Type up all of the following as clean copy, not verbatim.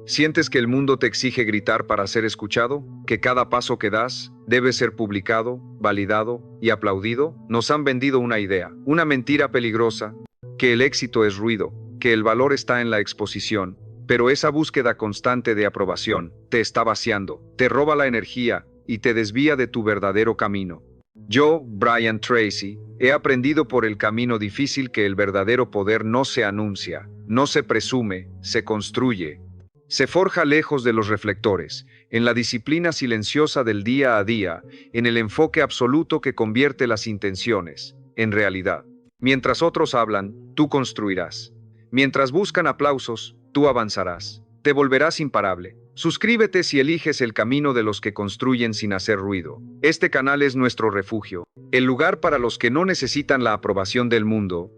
¿Sientes que el mundo te exige gritar para ser escuchado? ¿Que cada paso que das debe ser publicado, validado y aplaudido? Nos han vendido una idea, una mentira peligrosa, que el éxito es ruido, que el valor está en la exposición, pero esa búsqueda constante de aprobación te está vaciando, te roba la energía y te desvía de tu verdadero camino. Yo, Brian Tracy, he aprendido por el camino difícil que el verdadero poder no se anuncia, no se presume, se construye. Se forja lejos de los reflectores, en la disciplina silenciosa del día a día, en el enfoque absoluto que convierte las intenciones en realidad. Mientras otros hablan, tú construirás. Mientras buscan aplausos, tú avanzarás. Te volverás imparable. Suscríbete si eliges el camino de los que construyen sin hacer ruido. Este canal es nuestro refugio, el lugar para los que no necesitan la aprobación del mundo,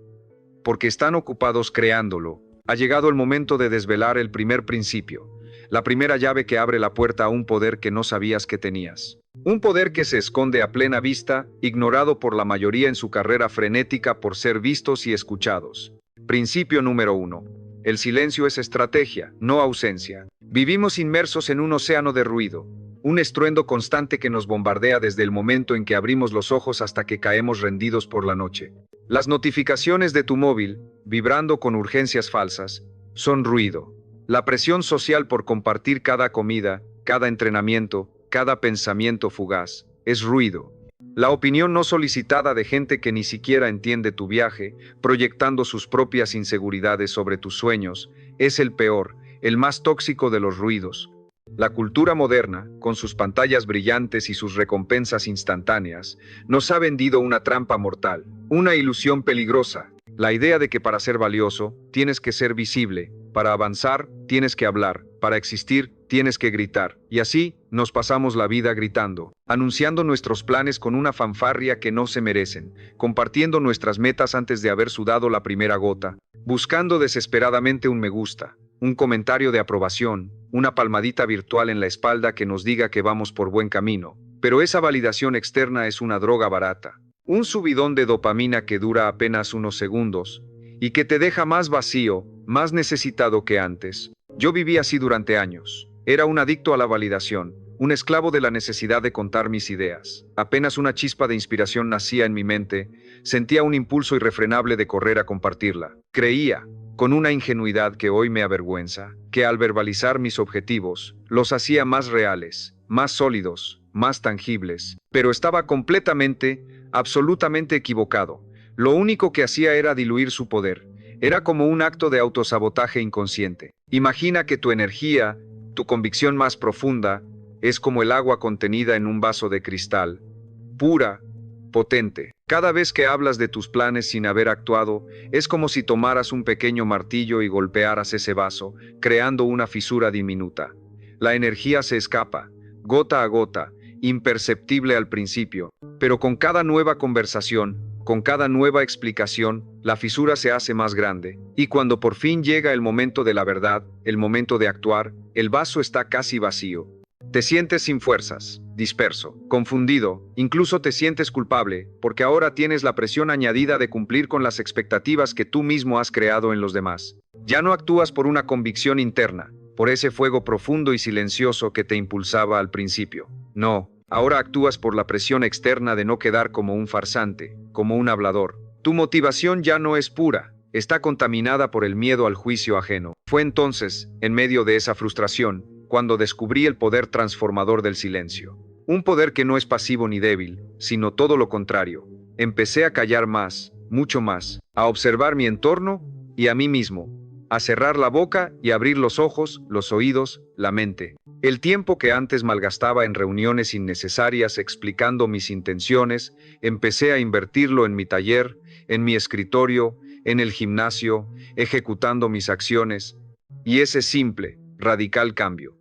porque están ocupados creándolo. Ha llegado el momento de desvelar el primer principio, la primera llave que abre la puerta a un poder que no sabías que tenías. Un poder que se esconde a plena vista, ignorado por la mayoría en su carrera frenética por ser vistos y escuchados. Principio número 1. El silencio es estrategia, no ausencia. Vivimos inmersos en un océano de ruido, un estruendo constante que nos bombardea desde el momento en que abrimos los ojos hasta que caemos rendidos por la noche. Las notificaciones de tu móvil, vibrando con urgencias falsas, son ruido. La presión social por compartir cada comida, cada entrenamiento, cada pensamiento fugaz, es ruido. La opinión no solicitada de gente que ni siquiera entiende tu viaje, proyectando sus propias inseguridades sobre tus sueños, es el peor, el más tóxico de los ruidos. La cultura moderna, con sus pantallas brillantes y sus recompensas instantáneas, nos ha vendido una trampa mortal, una ilusión peligrosa. La idea de que para ser valioso, tienes que ser visible, para avanzar, tienes que hablar, para existir, tienes que gritar. Y así, nos pasamos la vida gritando, anunciando nuestros planes con una fanfarria que no se merecen, compartiendo nuestras metas antes de haber sudado la primera gota, buscando desesperadamente un me gusta, un comentario de aprobación, una palmadita virtual en la espalda que nos diga que vamos por buen camino. Pero esa validación externa es una droga barata, un subidón de dopamina que dura apenas unos segundos y que te deja más vacío, más necesitado que antes. Yo viví así durante años. Era un adicto a la validación, un esclavo de la necesidad de contar mis ideas. Apenas una chispa de inspiración nacía en mi mente, sentía un impulso irrefrenable de correr a compartirla. Creía, con una ingenuidad que hoy me avergüenza, que al verbalizar mis objetivos, los hacía más reales, más sólidos, más tangibles. Pero estaba completamente, absolutamente equivocado. Lo único que hacía era diluir su poder. Era como un acto de autosabotaje inconsciente. Imagina que tu energía, tu convicción más profunda, es como el agua contenida en un vaso de cristal, pura, potente. Cada vez que hablas de tus planes sin haber actuado, es como si tomaras un pequeño martillo y golpearas ese vaso, creando una fisura diminuta. La energía se escapa, gota a gota, imperceptible al principio, pero con cada nueva conversación, con cada nueva explicación, la fisura se hace más grande, y cuando por fin llega el momento de la verdad, el momento de actuar, el vaso está casi vacío. Te sientes sin fuerzas, disperso, confundido, incluso te sientes culpable, porque ahora tienes la presión añadida de cumplir con las expectativas que tú mismo has creado en los demás. Ya no actúas por una convicción interna, por ese fuego profundo y silencioso que te impulsaba al principio. No, ahora actúas por la presión externa de no quedar como un farsante, como un hablador. Tu motivación ya no es pura, está contaminada por el miedo al juicio ajeno. Fue entonces, en medio de esa frustración, cuando descubrí el poder transformador del silencio. Un poder que no es pasivo ni débil, sino todo lo contrario. Empecé a callar más, mucho más, a observar mi entorno y a mí mismo, a cerrar la boca y abrir los ojos, los oídos, la mente. El tiempo que antes malgastaba en reuniones innecesarias explicando mis intenciones, empecé a invertirlo en mi taller, en mi escritorio, en el gimnasio, ejecutando mis acciones. Y ese simple, radical cambio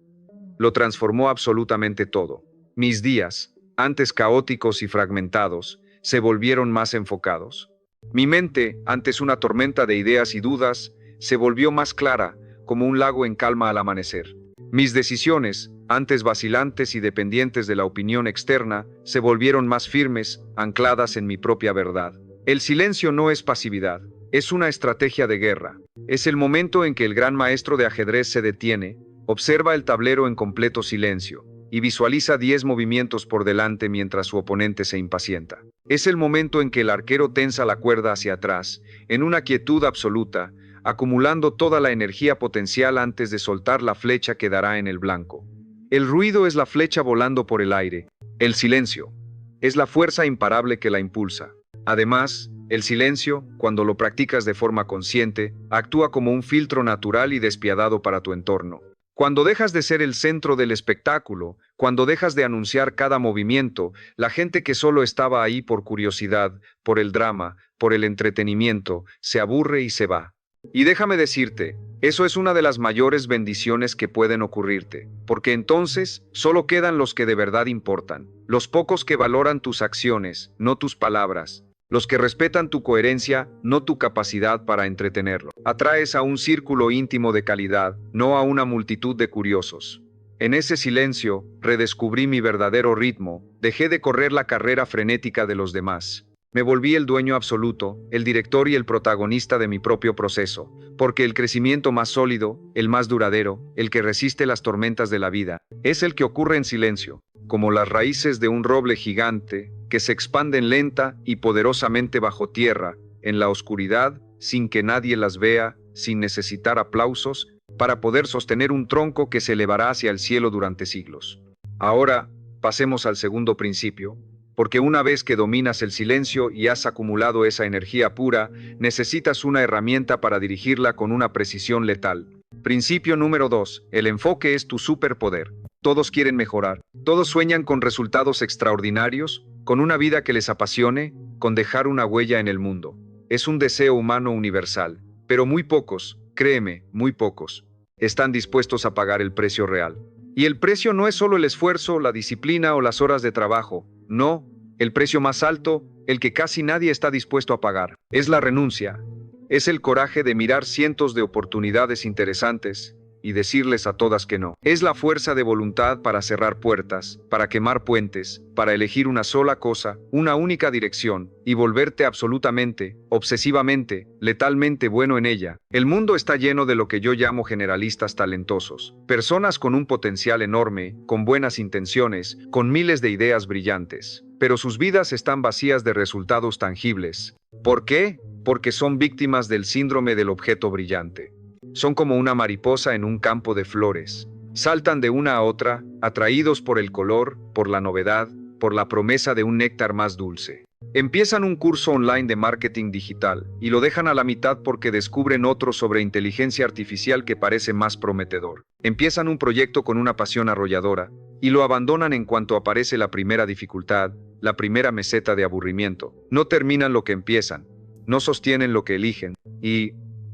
lo transformó absolutamente todo. Mis días, antes caóticos y fragmentados, se volvieron más enfocados. Mi mente, antes una tormenta de ideas y dudas, se volvió más clara, como un lago en calma al amanecer. Mis decisiones, antes vacilantes y dependientes de la opinión externa, se volvieron más firmes, ancladas en mi propia verdad. El silencio no es pasividad, es una estrategia de guerra. Es el momento en que el gran maestro de ajedrez se detiene, Observa el tablero en completo silencio y visualiza 10 movimientos por delante mientras su oponente se impacienta. Es el momento en que el arquero tensa la cuerda hacia atrás, en una quietud absoluta, acumulando toda la energía potencial antes de soltar la flecha que dará en el blanco. El ruido es la flecha volando por el aire. El silencio es la fuerza imparable que la impulsa. Además, el silencio, cuando lo practicas de forma consciente, actúa como un filtro natural y despiadado para tu entorno. Cuando dejas de ser el centro del espectáculo, cuando dejas de anunciar cada movimiento, la gente que solo estaba ahí por curiosidad, por el drama, por el entretenimiento, se aburre y se va. Y déjame decirte, eso es una de las mayores bendiciones que pueden ocurrirte, porque entonces solo quedan los que de verdad importan, los pocos que valoran tus acciones, no tus palabras, los que respetan tu coherencia, no tu capacidad para entretenerlo. Atraes a un círculo íntimo de calidad, no a una multitud de curiosos. En ese silencio, redescubrí mi verdadero ritmo, dejé de correr la carrera frenética de los demás. Me volví el dueño absoluto, el director y el protagonista de mi propio proceso, porque el crecimiento más sólido, el más duradero, el que resiste las tormentas de la vida, es el que ocurre en silencio, como las raíces de un roble gigante, que se expanden lenta y poderosamente bajo tierra, en la oscuridad, sin que nadie las vea, sin necesitar aplausos, para poder sostener un tronco que se elevará hacia el cielo durante siglos. Ahora, pasemos al segundo principio, porque una vez que dominas el silencio y has acumulado esa energía pura, necesitas una herramienta para dirigirla con una precisión letal. Principio número 2. El enfoque es tu superpoder. Todos quieren mejorar. Todos sueñan con resultados extraordinarios, con una vida que les apasione, con dejar una huella en el mundo. Es un deseo humano universal, pero muy pocos, créeme, muy pocos, están dispuestos a pagar el precio real. Y el precio no es solo el esfuerzo, la disciplina o las horas de trabajo. No, el precio más alto, el que casi nadie está dispuesto a pagar, es la renuncia. Es el coraje de mirar cientos de oportunidades interesantes y decirles a todas que no. Es la fuerza de voluntad para cerrar puertas, para quemar puentes, para elegir una sola cosa, una única dirección, y volverte absolutamente, obsesivamente, letalmente bueno en ella. El mundo está lleno de lo que yo llamo generalistas talentosos, personas con un potencial enorme, con buenas intenciones, con miles de ideas brillantes, pero sus vidas están vacías de resultados tangibles. ¿Por qué? Porque son víctimas del síndrome del objeto brillante. Son como una mariposa en un campo de flores. Saltan de una a otra, atraídos por el color, por la novedad, por la promesa de un néctar más dulce. Empiezan un curso online de marketing digital y lo dejan a la mitad porque descubren otro sobre inteligencia artificial que parece más prometedor. Empiezan un proyecto con una pasión arrolladora y lo abandonan en cuanto aparece la primera dificultad, la primera meseta de aburrimiento. No terminan lo que empiezan, no sostienen lo que eligen y,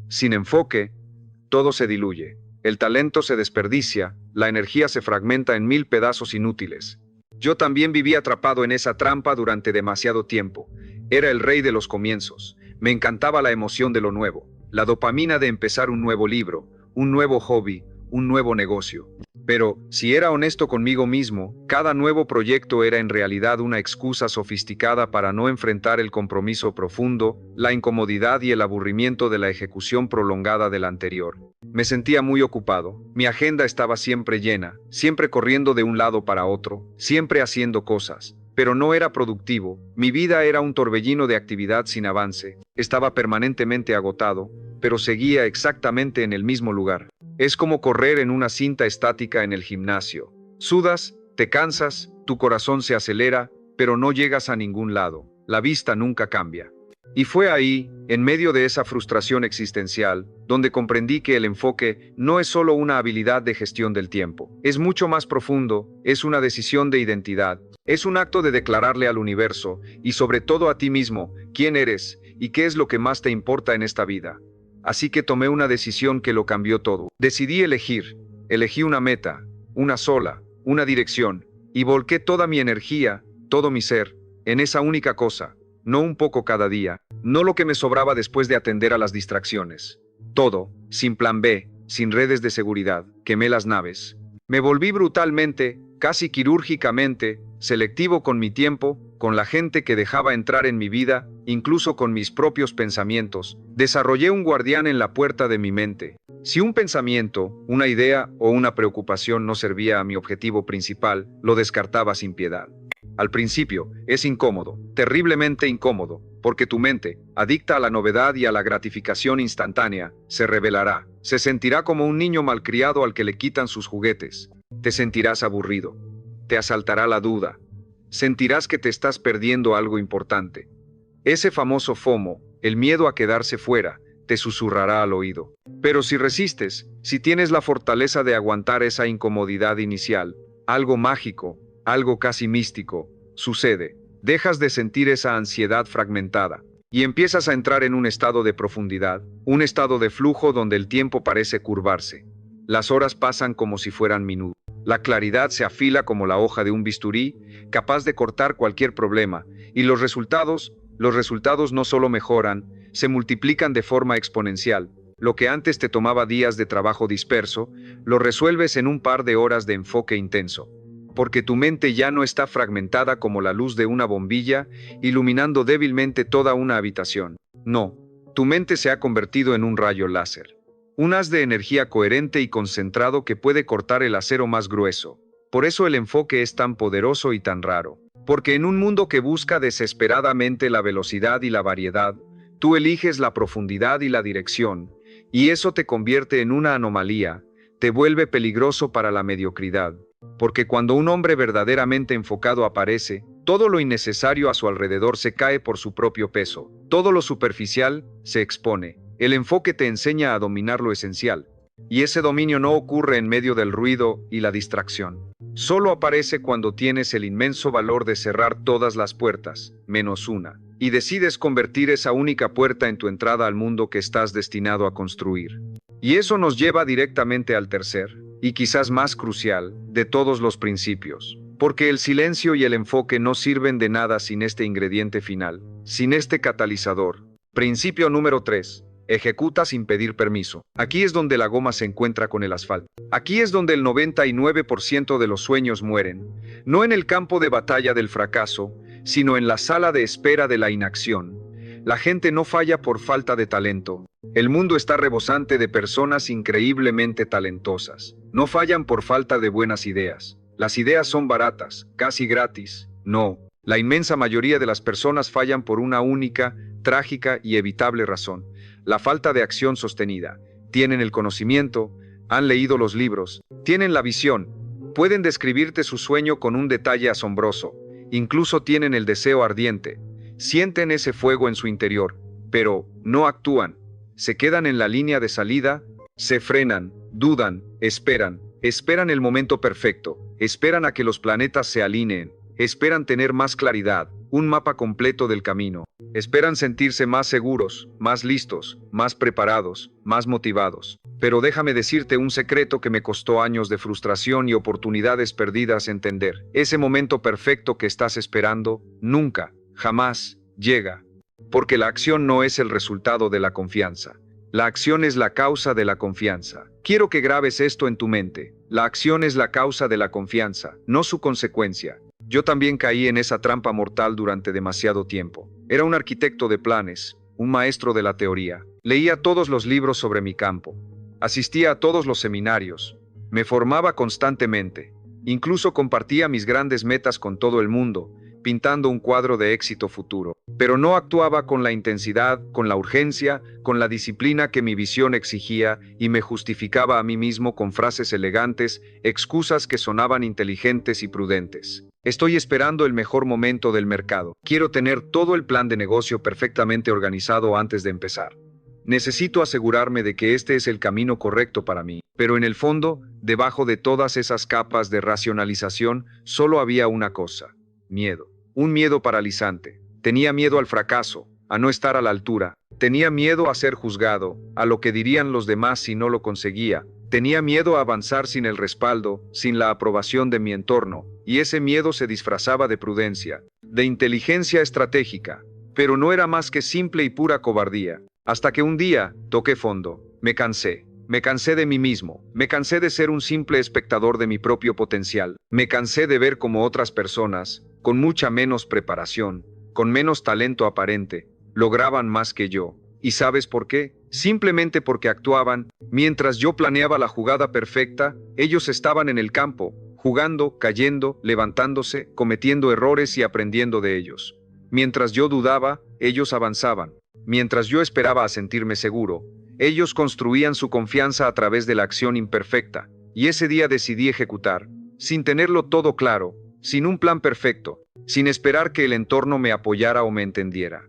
sin enfoque, todo se diluye, el talento se desperdicia, la energía se fragmenta en 1000 pedazos inútiles. Yo también viví atrapado en esa trampa durante demasiado tiempo. Era el rey de los comienzos. Me encantaba la emoción de lo nuevo, la dopamina de empezar un nuevo libro, un nuevo hobby, un nuevo negocio. Pero, si era honesto conmigo mismo, cada nuevo proyecto era en realidad una excusa sofisticada para no enfrentar el compromiso profundo, la incomodidad y el aburrimiento de la ejecución prolongada del anterior. Me sentía muy ocupado, mi agenda estaba siempre llena, siempre corriendo de un lado para otro, siempre haciendo cosas, pero no era productivo, mi vida era un torbellino de actividad sin avance, estaba permanentemente agotado, pero seguía exactamente en el mismo lugar. Es como correr en una cinta estática en el gimnasio. Sudas, te cansas, tu corazón se acelera, pero no llegas a ningún lado. La vista nunca cambia. Y fue ahí, en medio de esa frustración existencial, donde comprendí que el enfoque no es solo una habilidad de gestión del tiempo. Es mucho más profundo, es una decisión de identidad, es un acto de declararle al universo, y sobre todo a ti mismo, quién eres y qué es lo que más te importa en esta vida. Así que tomé una decisión que lo cambió todo. Decidí elegí una meta, una sola, una dirección, y volqué toda mi energía, todo mi ser, en esa única cosa, no un poco cada día, no lo que me sobraba después de atender a las distracciones. Todo, sin plan B, sin redes de seguridad, quemé las naves. Me volví brutalmente, casi quirúrgicamente, selectivo con mi tiempo, con la gente que dejaba entrar en mi vida, incluso con mis propios pensamientos. Desarrollé un guardián en la puerta de mi mente. Si un pensamiento, una idea o una preocupación no servía a mi objetivo principal, lo descartaba sin piedad. Al principio, es incómodo, terriblemente incómodo, porque tu mente, adicta a la novedad y a la gratificación instantánea, se rebelará. Se sentirá como un niño malcriado al que le quitan sus juguetes. Te sentirás aburrido. Te asaltará la duda. Sentirás que te estás perdiendo algo importante. Ese famoso FOMO, el miedo a quedarse fuera, te susurrará al oído. Pero si resistes, si tienes la fortaleza de aguantar esa incomodidad inicial, algo mágico, algo casi místico, sucede. Dejas de sentir esa ansiedad fragmentada y empiezas a entrar en un estado de profundidad, un estado de flujo donde el tiempo parece curvarse. Las horas pasan como si fueran minutos. La claridad se afila como la hoja de un bisturí, capaz de cortar cualquier problema, y los resultados no solo mejoran, se multiplican de forma exponencial. Lo que antes te tomaba días de trabajo disperso, lo resuelves en un par de horas de enfoque intenso. Porque tu mente ya no está fragmentada como la luz de una bombilla, iluminando débilmente toda una habitación. No, tu mente se ha convertido en un rayo láser. Un haz de energía coherente y concentrado que puede cortar el acero más grueso. Por eso el enfoque es tan poderoso y tan raro. Porque en un mundo que busca desesperadamente la velocidad y la variedad, tú eliges la profundidad y la dirección, y eso te convierte en una anomalía, te vuelve peligroso para la mediocridad. Porque cuando un hombre verdaderamente enfocado aparece, todo lo innecesario a su alrededor se cae por su propio peso, todo lo superficial se expone. El enfoque te enseña a dominar lo esencial, y ese dominio no ocurre en medio del ruido y la distracción. Solo aparece cuando tienes el inmenso valor de cerrar todas las puertas, menos una, y decides convertir esa única puerta en tu entrada al mundo que estás destinado a construir. Y eso nos lleva directamente al tercer, y quizás más crucial, de todos los principios. Porque el silencio y el enfoque no sirven de nada sin este ingrediente final, sin este catalizador. Principio número 3. Ejecuta sin pedir permiso. Aquí es donde la goma se encuentra con el asfalto. Aquí es donde el 99% de los sueños mueren, no en el campo de batalla del fracaso, sino en la sala de espera de la inacción. La gente no falla por falta de talento. El mundo está rebosante de personas increíblemente talentosas. No fallan por falta de buenas ideas. Las ideas son baratas, casi gratis. No, la inmensa mayoría de las personas fallan por una única, trágica y evitable razón: la falta de acción sostenida. Tienen el conocimiento, han leído los libros, tienen la visión, pueden describirte su sueño con un detalle asombroso, incluso tienen el deseo ardiente, sienten ese fuego en su interior, pero no actúan. Se quedan en la línea de salida, se frenan, dudan, esperan el momento perfecto, esperan a que los planetas se alineen, esperan tener más claridad, un mapa completo del camino, esperan sentirse más seguros, más listos, más preparados, más motivados. Pero déjame decirte un secreto que me costó años de frustración y oportunidades perdidas entender. Ese momento perfecto que estás esperando, nunca, jamás, llega. Porque la acción no es el resultado de la confianza. La acción es la causa de la confianza. Quiero que grabes esto en tu mente. La acción es la causa de la confianza, no su consecuencia. Yo también caí en esa trampa mortal durante demasiado tiempo. Era un arquitecto de planes, un maestro de la teoría. Leía todos los libros sobre mi campo. Asistía a todos los seminarios. Me formaba constantemente. Incluso compartía mis grandes metas con todo el mundo, pintando un cuadro de éxito futuro. Pero no actuaba con la intensidad, con la urgencia, con la disciplina que mi visión exigía, y me justificaba a mí mismo con frases elegantes, excusas que sonaban inteligentes y prudentes. Estoy esperando el mejor momento del mercado. Quiero tener todo el plan de negocio perfectamente organizado antes de empezar. Necesito asegurarme de que este es el camino correcto para mí. Pero en el fondo, debajo de todas esas capas de racionalización, solo había una cosa: miedo. Un miedo paralizante. Tenía miedo al fracaso, a no estar a la altura. Tenía miedo a ser juzgado, a lo que dirían los demás si no lo conseguía. Tenía miedo a avanzar sin el respaldo, sin la aprobación de mi entorno, y ese miedo se disfrazaba de prudencia, de inteligencia estratégica, pero no era más que simple y pura cobardía. Hasta que un día toqué fondo. Me cansé de mí mismo, me cansé de ser un simple espectador de mi propio potencial, me cansé de ver cómo otras personas, con mucha menos preparación, con menos talento aparente, lograban más que yo. ¿Y sabes por qué? Simplemente porque actuaban. Mientras yo planeaba la jugada perfecta, ellos estaban en el campo, jugando, cayendo, levantándose, cometiendo errores y aprendiendo de ellos. Mientras yo dudaba, ellos avanzaban. Mientras yo esperaba a sentirme seguro, ellos construían su confianza a través de la acción imperfecta. Y ese día decidí ejecutar, sin tenerlo todo claro, sin un plan perfecto, sin esperar que el entorno me apoyara o me entendiera.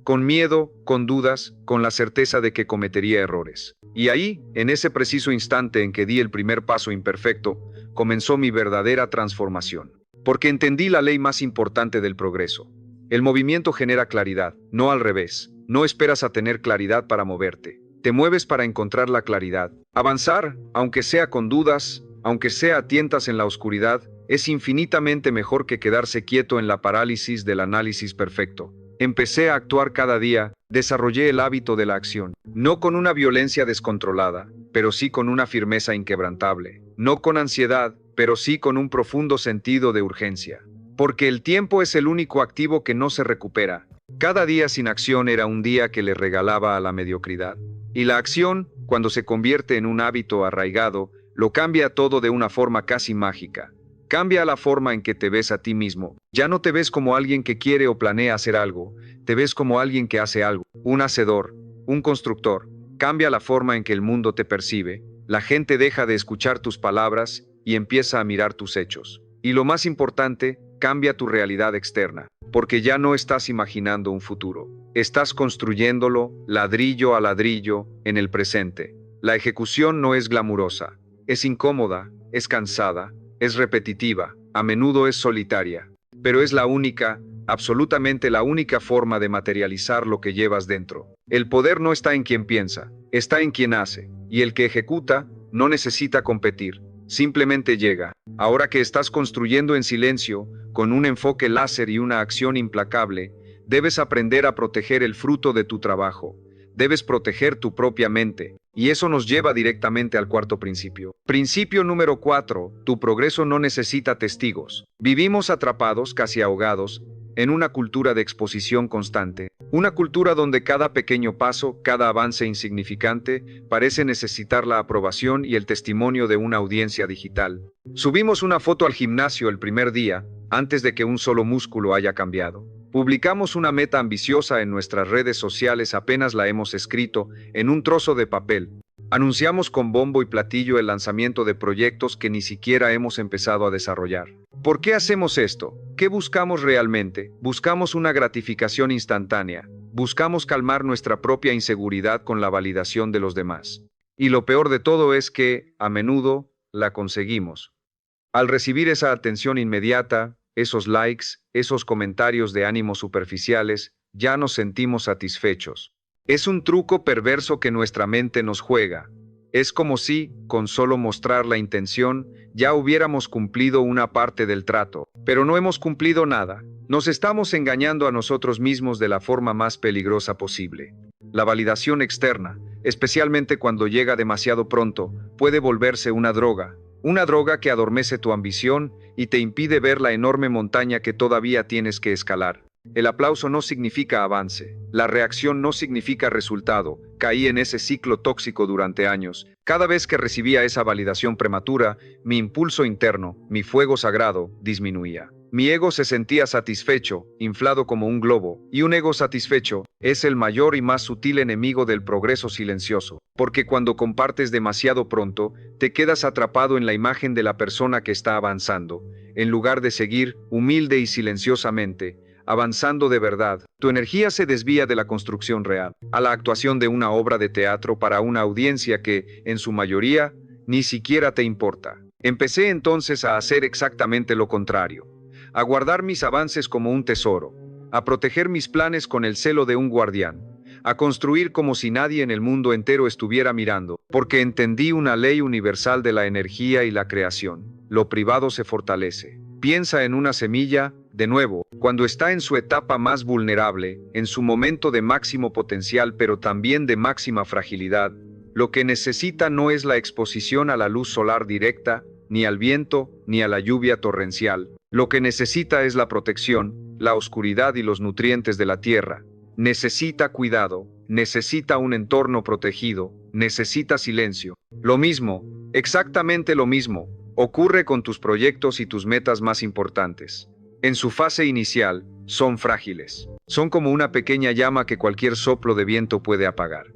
Con miedo, con dudas, con la certeza de que cometería errores. Y ahí, en ese preciso instante en que di el primer paso imperfecto, comenzó mi verdadera transformación. Porque entendí la ley más importante del progreso. El movimiento genera claridad, no al revés. No esperas a tener claridad para moverte. Te mueves para encontrar la claridad. Avanzar, aunque sea con dudas, aunque sea a tientas en la oscuridad, es infinitamente mejor que quedarse quieto en la parálisis del análisis perfecto. Empecé a actuar cada día, desarrollé el hábito de la acción, no con una violencia descontrolada, pero sí con una firmeza inquebrantable, no con ansiedad, pero sí con un profundo sentido de urgencia. Porque el tiempo es el único activo que no se recupera. Cada día sin acción era un día que le regalaba a la mediocridad. Y la acción, cuando se convierte en un hábito arraigado, lo cambia todo de una forma casi mágica. Cambia la forma en que te ves a ti mismo. Ya no te ves como alguien que quiere o planea hacer algo, te ves como alguien que hace algo, un hacedor, un constructor. Cambia la forma en que el mundo te percibe, la gente deja de escuchar tus palabras y empieza a mirar tus hechos. Y lo más importante, cambia tu realidad externa, porque ya no estás imaginando un futuro. Estás construyéndolo, ladrillo a ladrillo, en el presente. La ejecución no es glamurosa, es incómoda, es cansada, es repetitiva, a menudo es solitaria, pero es la única, absolutamente la única forma de materializar lo que llevas dentro. El poder no está en quien piensa, está en quien hace, y el que ejecuta no necesita competir, simplemente llega. Ahora que estás construyendo en silencio, con un enfoque láser y una acción implacable, debes aprender a proteger el fruto de tu trabajo. Debes proteger tu propia mente. Y eso nos lleva directamente al cuarto principio. Principio número 4. Tu progreso no necesita testigos. Vivimos atrapados, casi ahogados, en una cultura de exposición constante. Una cultura donde cada pequeño paso, cada avance insignificante, parece necesitar la aprobación y el testimonio de una audiencia digital. Subimos una foto al gimnasio el primer día, antes de que un solo músculo haya cambiado. Publicamos una meta ambiciosa en nuestras redes sociales apenas la hemos escrito en un trozo de papel. Anunciamos con bombo y platillo el lanzamiento de proyectos que ni siquiera hemos empezado a desarrollar. ¿Por qué hacemos esto? ¿Qué buscamos realmente? Buscamos una gratificación instantánea. Buscamos calmar nuestra propia inseguridad con la validación de los demás. Y lo peor de todo es que, a menudo, la conseguimos. Al recibir esa atención inmediata, esos likes, esos comentarios de ánimo superficiales, ya nos sentimos satisfechos. Es un truco perverso que nuestra mente nos juega. Es como si, con solo mostrar la intención, ya hubiéramos cumplido una parte del trato. Pero no hemos cumplido nada. Nos estamos engañando a nosotros mismos de la forma más peligrosa posible. La validación externa, especialmente cuando llega demasiado pronto, puede volverse una droga. Una droga que adormece tu ambición y te impide ver la enorme montaña que todavía tienes que escalar. El aplauso no significa avance. La reacción no significa resultado. Caí en ese ciclo tóxico durante años. Cada vez que recibía esa validación prematura, mi impulso interno, mi fuego sagrado, disminuía. Mi ego se sentía satisfecho, inflado como un globo, y un ego satisfecho es el mayor y más sutil enemigo del progreso silencioso, porque cuando compartes demasiado pronto, te quedas atrapado en la imagen de la persona que está avanzando, en lugar de seguir, humilde y silenciosamente, avanzando de verdad. Tu energía se desvía de la construcción real, a la actuación de una obra de teatro para una audiencia que, en su mayoría, ni siquiera te importa. Empecé entonces a hacer exactamente lo contrario. A guardar mis avances como un tesoro, a proteger mis planes con el celo de un guardián, a construir como si nadie en el mundo entero estuviera mirando, porque entendí una ley universal de la energía y la creación. Lo privado se fortalece. Piensa en una semilla, de nuevo, cuando está en su etapa más vulnerable, en su momento de máximo potencial pero también de máxima fragilidad. Lo que necesita no es la exposición a la luz solar directa, ni al viento, ni a la lluvia torrencial. Lo que necesita es la protección, la oscuridad y los nutrientes de la tierra. Necesita cuidado. necesita un entorno protegido, necesita silencio. Lo mismo, exactamente lo mismo, ocurre con tus proyectos y tus metas más importantes. En su fase inicial, son frágiles. Son como una pequeña llama que cualquier soplo de viento puede apagar.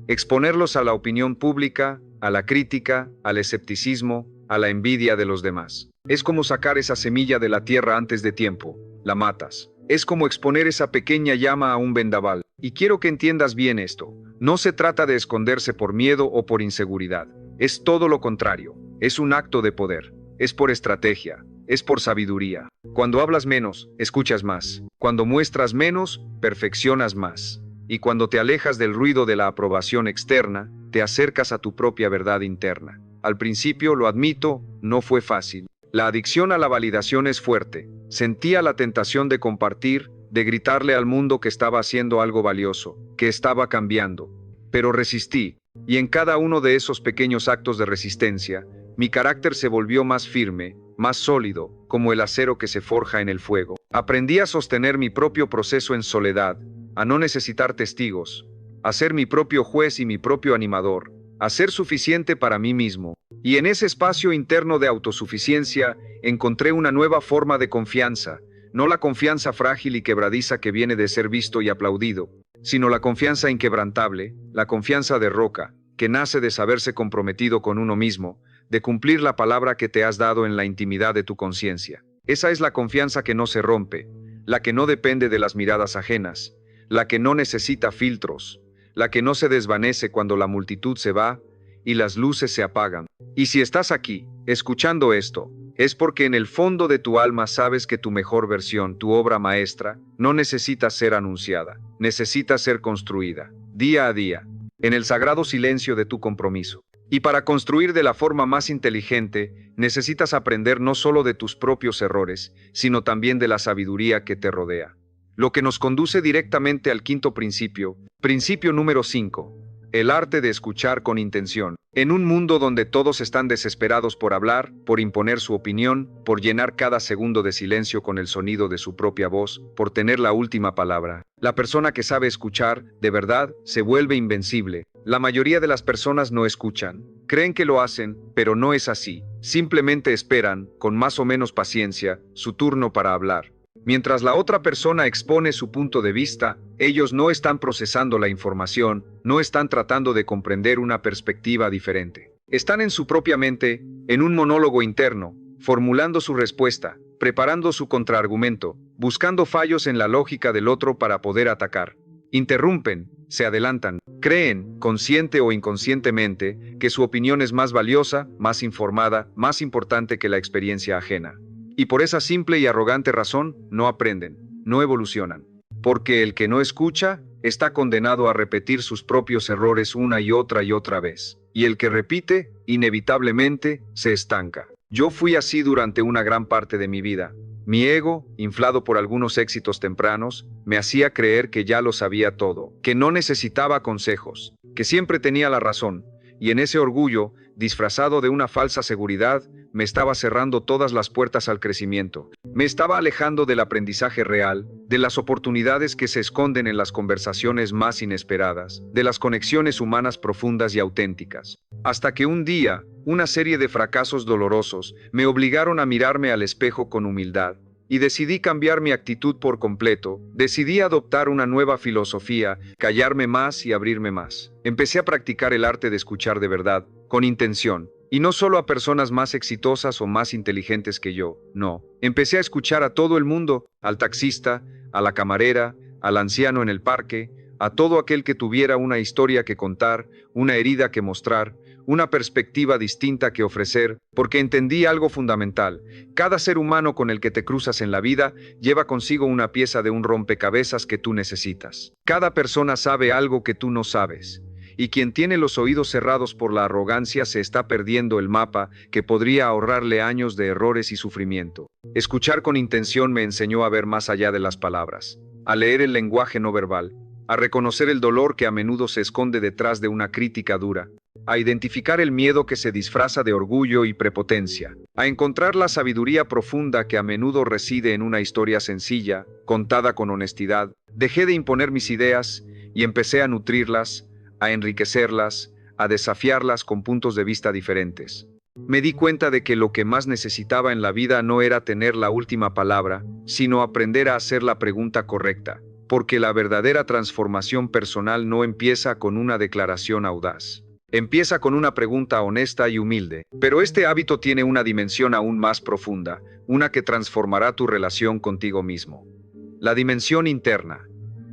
Exponerlos a la opinión pública, a la crítica, al escepticismo, a la envidia de los demás. Es como sacar esa semilla de la tierra antes de tiempo. La matas. Es como exponer esa pequeña llama a un vendaval. Y quiero que entiendas bien esto. No se trata de esconderse por miedo o por inseguridad. Es todo lo contrario. Es un acto de poder. Es por estrategia. Es por sabiduría. Cuando hablas menos, escuchas más. Cuando muestras menos, perfeccionas más. Y cuando te alejas del ruido de la aprobación externa, te acercas a tu propia verdad interna. Al principio, lo admito, no fue fácil. La adicción a la validación es fuerte. Sentía la tentación de compartir, de gritarle al mundo que estaba haciendo algo valioso, que estaba cambiando. Pero resistí, y en cada uno de esos pequeños actos de resistencia, mi carácter se volvió más firme, más sólido, como el acero que se forja en el fuego. Aprendí a sostener mi propio proceso en soledad, a no necesitar testigos, a ser mi propio juez y mi propio animador, a ser suficiente para mí mismo. Y en ese espacio interno de autosuficiencia encontré una nueva forma de confianza, no la confianza frágil y quebradiza que viene de ser visto y aplaudido, sino la confianza inquebrantable, la confianza de roca, que nace de saberse comprometido con uno mismo, de cumplir la palabra que te has dado en la intimidad de tu conciencia. Esa es la confianza que no se rompe, la que no depende de las miradas ajenas, la que no necesita filtros, la que no se desvanece cuando la multitud se va y las luces se apagan. Y si estás aquí, escuchando esto, es porque en el fondo de tu alma sabes que tu mejor versión, tu obra maestra, no necesita ser anunciada, necesita ser construida, día a día, en el sagrado silencio de tu compromiso. Y para construir de la forma más inteligente, necesitas aprender no solo de tus propios errores, sino también de la sabiduría que te rodea. Lo que nos conduce directamente al quinto principio, principio número 5, el arte de escuchar con intención. En un mundo donde todos están desesperados por hablar, por imponer su opinión, por llenar cada segundo de silencio con el sonido de su propia voz, por tener la última palabra, la persona que sabe escuchar, de verdad, se vuelve invencible. La mayoría de las personas no escuchan. Creen que lo hacen, pero no es así. Simplemente esperan, con más o menos paciencia, su turno para hablar. Mientras la otra persona expone su punto de vista, ellos no están procesando la información, no están tratando de comprender una perspectiva diferente. Están en su propia mente, en un monólogo interno, formulando su respuesta, preparando su contraargumento, buscando fallos en la lógica del otro para poder atacar. Interrumpen, se adelantan, creen, consciente o inconscientemente, que su opinión es más valiosa, más informada, más importante que la experiencia ajena. Y por esa simple y arrogante razón, no aprenden, no evolucionan. Porque el que no escucha, está condenado a repetir sus propios errores una y otra vez. Y el que repite, inevitablemente, se estanca. Yo fui así durante una gran parte de mi vida. Mi ego, inflado por algunos éxitos tempranos, me hacía creer que ya lo sabía todo, que no necesitaba consejos, que siempre tenía la razón. Y en ese orgullo, disfrazado de una falsa seguridad, me estaba cerrando todas las puertas al crecimiento. Me estaba alejando del aprendizaje real, de las oportunidades que se esconden en las conversaciones más inesperadas, de las conexiones humanas profundas y auténticas. Hasta que un día, una serie de fracasos dolorosos me obligaron a mirarme al espejo con humildad. Y decidí cambiar mi actitud por completo, decidí adoptar una nueva filosofía, callarme más y abrirme más. Empecé a practicar el arte de escuchar de verdad, con intención. Y no solo a personas más exitosas o más inteligentes que yo, no. Empecé a escuchar a todo el mundo, al taxista, a la camarera, al anciano en el parque, a todo aquel que tuviera una historia que contar, una herida que mostrar, una perspectiva distinta que ofrecer, porque entendí algo fundamental. Cada ser humano con el que te cruzas en la vida lleva consigo una pieza de un rompecabezas que tú necesitas. Cada persona sabe algo que tú no sabes. Y quien tiene los oídos cerrados por la arrogancia se está perdiendo el mapa que podría ahorrarle años de errores y sufrimiento. Escuchar con intención me enseñó a ver más allá de las palabras, a leer el lenguaje no verbal, a reconocer el dolor que a menudo se esconde detrás de una crítica dura, a identificar el miedo que se disfraza de orgullo y prepotencia, a encontrar la sabiduría profunda que a menudo reside en una historia sencilla, contada con honestidad. Dejé de imponer mis ideas y empecé a nutrirlas, a enriquecerlas, a desafiarlas con puntos de vista diferentes. Me di cuenta de que lo que más necesitaba en la vida no era tener la última palabra, sino aprender a hacer la pregunta correcta, porque la verdadera transformación personal no empieza con una declaración audaz. Empieza con una pregunta honesta y humilde, pero este hábito tiene una dimensión aún más profunda, una que transformará tu relación contigo mismo. La dimensión interna.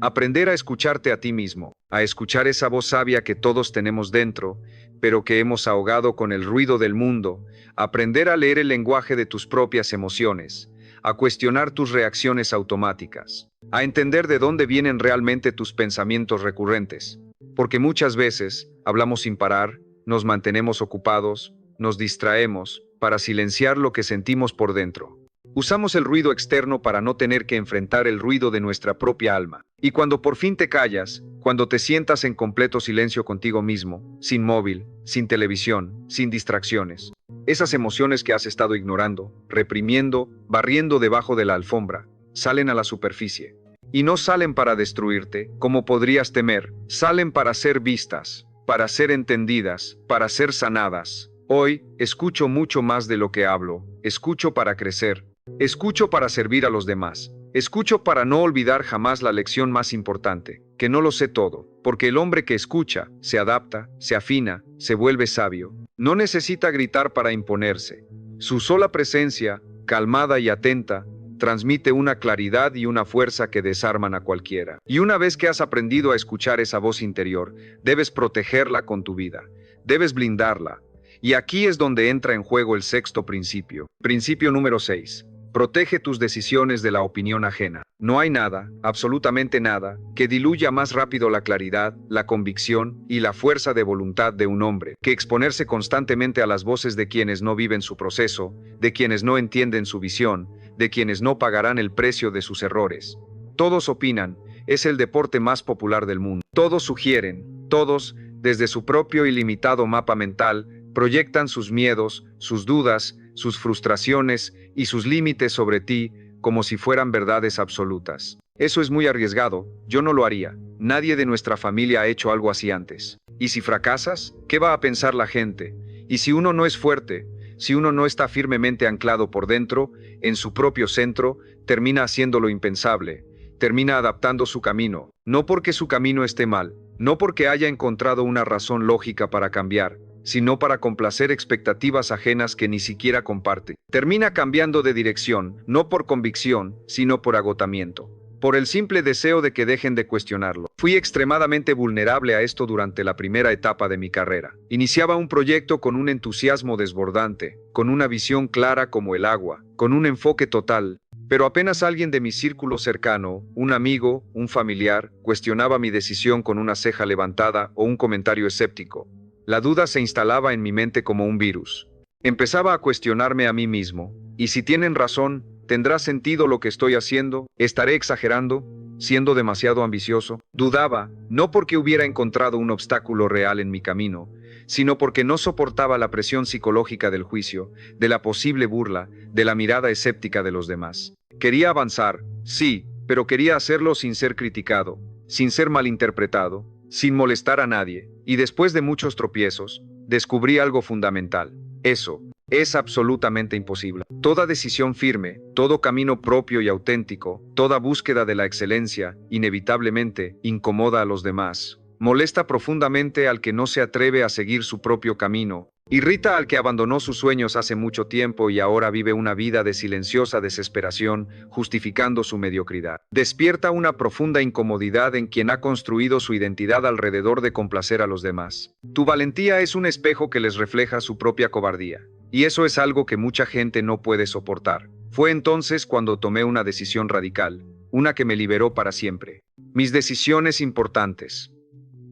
Aprender a escucharte a ti mismo, a escuchar esa voz sabia que todos tenemos dentro, pero que hemos ahogado con el ruido del mundo, aprender a leer el lenguaje de tus propias emociones, a cuestionar tus reacciones automáticas, a entender de dónde vienen realmente tus pensamientos recurrentes. Porque muchas veces hablamos sin parar, nos mantenemos ocupados, nos distraemos para silenciar lo que sentimos por dentro. Usamos el ruido externo para no tener que enfrentar el ruido de nuestra propia alma. Y cuando por fin te callas, cuando te sientas en completo silencio contigo mismo, sin móvil, sin televisión, sin distracciones, esas emociones que has estado ignorando, reprimiendo, barriendo debajo de la alfombra, salen a la superficie. Y no salen para destruirte, como podrías temer, salen para ser vistas, para ser entendidas, para ser sanadas. Hoy, escucho mucho más de lo que hablo, escucho para crecer, escucho para servir a los demás, escucho para no olvidar jamás la lección más importante, que no lo sé todo, porque el hombre que escucha, se adapta, se afina, se vuelve sabio. No necesita gritar para imponerse. Su sola presencia, calmada y atenta, transmite una claridad y una fuerza que desarman a cualquiera. Y una vez que has aprendido a escuchar esa voz interior, debes protegerla con tu vida, debes blindarla. Y aquí es donde entra en juego el sexto principio. Principio número 6. Protege tus decisiones de la opinión ajena. No hay nada, absolutamente nada, que diluya más rápido la claridad, la convicción y la fuerza de voluntad de un hombre, que exponerse constantemente a las voces de quienes no viven su proceso, de quienes no entienden su visión, de quienes no pagarán el precio de sus errores. Todos opinan, es el deporte más popular del mundo. Todos sugieren, todos, desde su propio y limitado mapa mental, proyectan sus miedos, sus dudas, sus frustraciones y sus límites sobre ti como si fueran verdades absolutas. Eso es muy arriesgado, yo no lo haría. Nadie de nuestra familia ha hecho algo así antes. ¿Y si fracasas? ¿Qué va a pensar la gente? Y si uno no es fuerte, si uno no está firmemente anclado por dentro, en su propio centro, termina haciendo lo impensable, termina adaptando su camino, no porque su camino esté mal, no porque haya encontrado una razón lógica para cambiar, sino para complacer expectativas ajenas que ni siquiera comparte. Termina cambiando de dirección, no por convicción, sino por agotamiento, por el simple deseo de que dejen de cuestionarlo. Fui extremadamente vulnerable a esto durante la primera etapa de mi carrera. Iniciaba un proyecto con un entusiasmo desbordante, con una visión clara como el agua, con un enfoque total, pero apenas alguien de mi círculo cercano, un amigo, un familiar, cuestionaba mi decisión con una ceja levantada o un comentario escéptico, la duda se instalaba en mi mente como un virus. Empezaba a cuestionarme a mí mismo. ¿Y si tienen razón? ¿Tendrá sentido lo que estoy haciendo? ¿Estaré exagerando? ¿Siendo demasiado ambicioso? Dudaba, no porque hubiera encontrado un obstáculo real en mi camino, sino porque no soportaba la presión psicológica del juicio, de la posible burla, de la mirada escéptica de los demás. Quería avanzar, sí, pero quería hacerlo sin ser criticado, sin ser malinterpretado, sin molestar a nadie. Y después de muchos tropiezos, descubrí algo fundamental. Eso es absolutamente imposible. Toda decisión firme, todo camino propio y auténtico, toda búsqueda de la excelencia, inevitablemente, incomoda a los demás. Molesta profundamente al que no se atreve a seguir su propio camino. Irrita al que abandonó sus sueños hace mucho tiempo y ahora vive una vida de silenciosa desesperación, justificando su mediocridad. Despierta una profunda incomodidad en quien ha construido su identidad alrededor de complacer a los demás. Tu valentía es un espejo que les refleja su propia cobardía. Y eso es algo que mucha gente no puede soportar. Fue entonces cuando tomé una decisión radical, una que me liberó para siempre. Mis decisiones importantes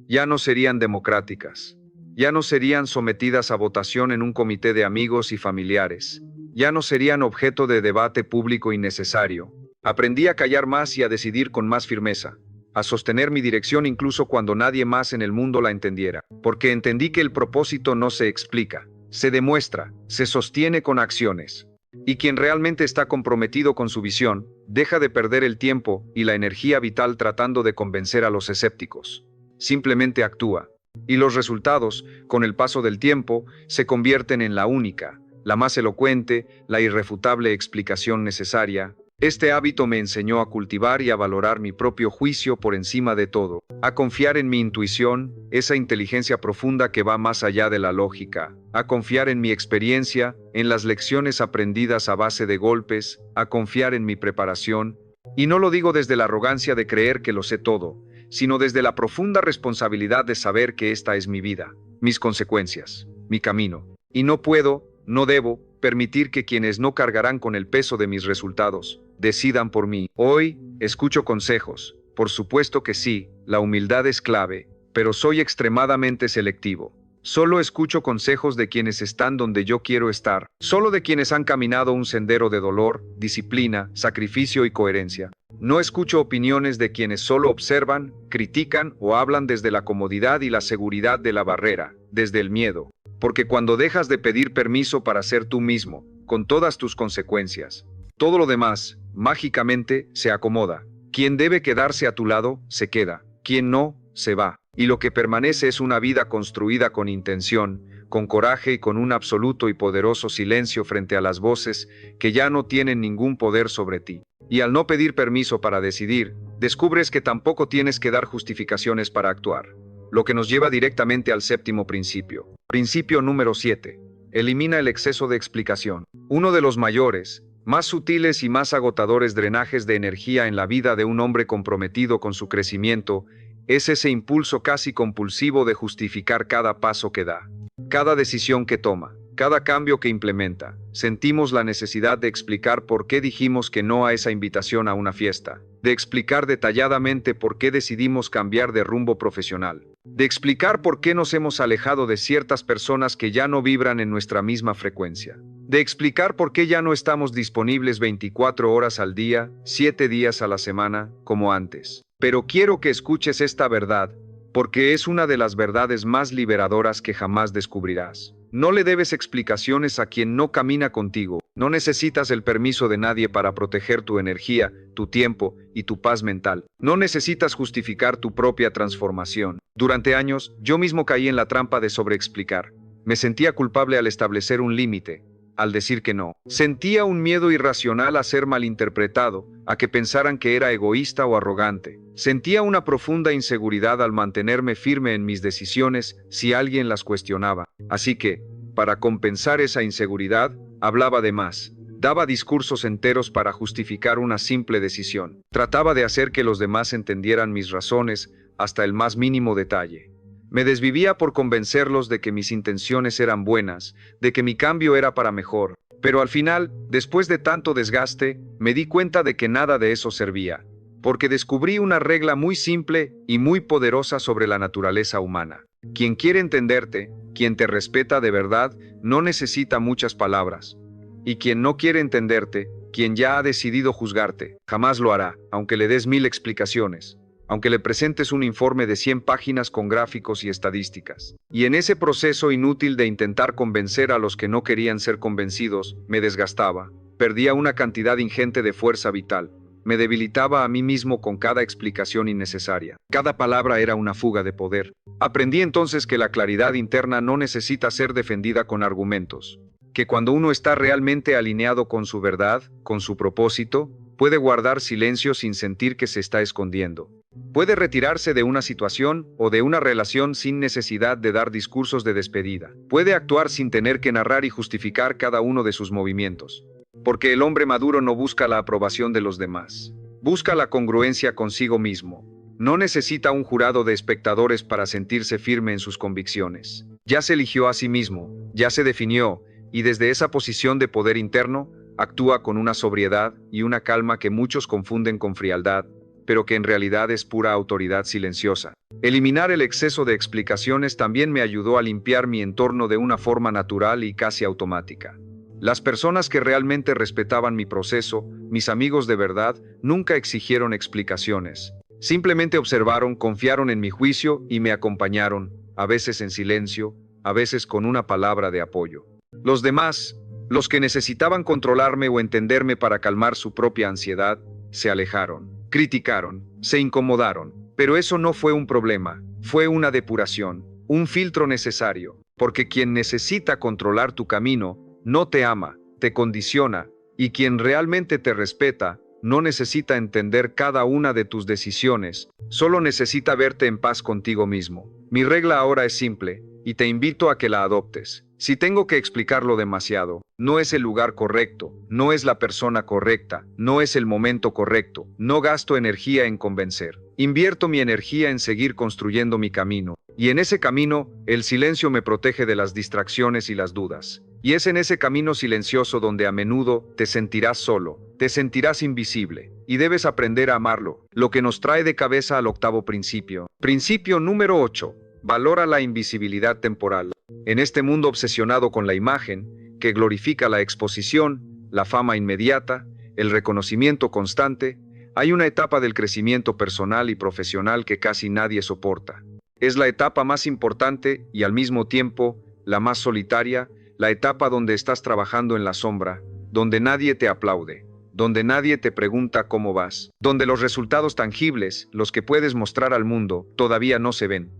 ya no serían democráticas. Ya no serían sometidas a votación en un comité de amigos y familiares. Ya no serían objeto de debate público innecesario. Aprendí a callar más y a decidir con más firmeza, a sostener mi dirección incluso cuando nadie más en el mundo la entendiera, porque entendí que el propósito no se explica, se demuestra, se sostiene con acciones. Y quien realmente está comprometido con su visión, Deja de perder el tiempo y la energía vital tratando de convencer a los escépticos. Simplemente actúa. Y los resultados, con el paso del tiempo, se convierten en la única, la más elocuente, la irrefutable explicación necesaria. Este hábito me enseñó a cultivar y a valorar mi propio juicio por encima de todo, a confiar en mi intuición, esa inteligencia profunda que va más allá de la lógica, a confiar en mi experiencia, en las lecciones aprendidas a base de golpes, a confiar en mi preparación. Y no lo digo desde la arrogancia de creer que lo sé todo, sino desde la profunda responsabilidad de saber que esta es mi vida, mis consecuencias, mi camino. Y no puedo, no debo, permitir que quienes no cargarán con el peso de mis resultados, decidan por mí. Hoy, escucho consejos. Por supuesto que sí, la humildad es clave, pero soy extremadamente selectivo. Solo escucho consejos de quienes están donde yo quiero estar, solo de quienes han caminado un sendero de dolor, disciplina, sacrificio y coherencia. No escucho opiniones de quienes solo observan, critican o hablan desde la comodidad y la seguridad de la barrera, desde el miedo. Porque cuando dejas de pedir permiso para ser tú mismo, con todas tus consecuencias, todo lo demás, mágicamente, se acomoda. Quien debe quedarse a tu lado, se queda. Quien no, se va. Y lo que permanece es una vida construida con intención, con coraje y con un absoluto y poderoso silencio frente a las voces que ya no tienen ningún poder sobre ti. Y al no pedir permiso para decidir, descubres que tampoco tienes que dar justificaciones para actuar. Lo que nos lleva directamente al séptimo principio. Principio número 7. Elimina el exceso de explicación. Uno de los mayores, más sutiles y más agotadores drenajes de energía en la vida de un hombre comprometido con su crecimiento es ese impulso casi compulsivo de justificar cada paso que da, cada decisión que toma, cada cambio que implementa. Sentimos la necesidad de explicar por qué dijimos que no a esa invitación a una fiesta, de explicar detalladamente por qué decidimos cambiar de rumbo profesional, de explicar por qué nos hemos alejado de ciertas personas que ya no vibran en nuestra misma frecuencia, de explicar por qué ya no estamos disponibles 24 horas al día, 7 días a la semana, como antes. Pero quiero que escuches esta verdad, porque es una de las verdades más liberadoras que jamás descubrirás. No le debes explicaciones a quien no camina contigo. No necesitas el permiso de nadie para proteger tu energía, tu tiempo y tu paz mental. No necesitas justificar tu propia transformación. Durante años, yo mismo caí en la trampa de sobreexplicar. Me sentía culpable al establecer un límite, al decir que no. Sentía un miedo irracional a ser malinterpretado, a que pensaran que era egoísta o arrogante. Sentía una profunda inseguridad al mantenerme firme en mis decisiones si alguien las cuestionaba. Así que, para compensar esa inseguridad, hablaba de más. Daba discursos enteros para justificar una simple decisión. Trataba de hacer que los demás entendieran mis razones hasta el más mínimo detalle. Me desvivía por convencerlos de que mis intenciones eran buenas, de que mi cambio era para mejor. Pero al final, después de tanto desgaste, me di cuenta de que nada de eso servía, porque descubrí una regla muy simple y muy poderosa sobre la naturaleza humana. Quien quiere entenderte, quien te respeta de verdad, no necesita muchas palabras. Y quien no quiere entenderte, quien ya ha decidido juzgarte, jamás lo hará, aunque le des 1000 explicaciones. Aunque le presentes un informe de 100 páginas con gráficos y estadísticas. Y en ese proceso inútil de intentar convencer a los que no querían ser convencidos, me desgastaba, perdía una cantidad ingente de fuerza vital, me debilitaba a mí mismo con cada explicación innecesaria. Cada palabra era una fuga de poder. Aprendí entonces que la claridad interna no necesita ser defendida con argumentos, que cuando uno está realmente alineado con su verdad, con su propósito, puede guardar silencio sin sentir que se está escondiendo. Puede retirarse de una situación o de una relación sin necesidad de dar discursos de despedida. Puede actuar sin tener que narrar y justificar cada uno de sus movimientos. Porque el hombre maduro no busca la aprobación de los demás. Busca la congruencia consigo mismo. No necesita un jurado de espectadores para sentirse firme en sus convicciones. Ya se eligió a sí mismo, ya se definió, y desde esa posición de poder interno, actúa con una sobriedad y una calma que muchos confunden con frialdad, pero que en realidad es pura autoridad silenciosa. Eliminar el exceso de explicaciones también me ayudó a limpiar mi entorno de una forma natural y casi automática. Las personas que realmente respetaban mi proceso, mis amigos de verdad, nunca exigieron explicaciones. Simplemente observaron, confiaron en mi juicio y me acompañaron, a veces en silencio, a veces con una palabra de apoyo. Los demás, los que necesitaban controlarme o entenderme para calmar su propia ansiedad, se alejaron, criticaron, se incomodaron. Pero eso no fue un problema, fue una depuración, un filtro necesario, porque quien necesita controlar tu camino no te ama, te condiciona, y quien realmente te respeta no necesita entender cada una de tus decisiones, solo necesita verte en paz contigo mismo. Mi regla ahora es simple, y te invito a que la adoptes. Si tengo que explicarlo demasiado, no es el lugar correcto, no es la persona correcta, no es el momento correcto, no gasto energía en convencer. Invierto mi energía en seguir construyendo mi camino, y en ese camino, el silencio me protege de las distracciones y las dudas. Y es en ese camino silencioso donde a menudo te sentirás solo, te sentirás invisible, y debes aprender a amarlo, lo que nos trae de cabeza al octavo principio. Principio número 8. Valora la invisibilidad temporal. En este mundo obsesionado con la imagen, que glorifica la exposición, la fama inmediata, el reconocimiento constante, hay una etapa del crecimiento personal y profesional que casi nadie soporta. Es la etapa más importante y al mismo tiempo la más solitaria, la etapa donde estás trabajando en la sombra, donde nadie te aplaude, donde nadie te pregunta cómo vas, donde los resultados tangibles, los que puedes mostrar al mundo, todavía no se ven.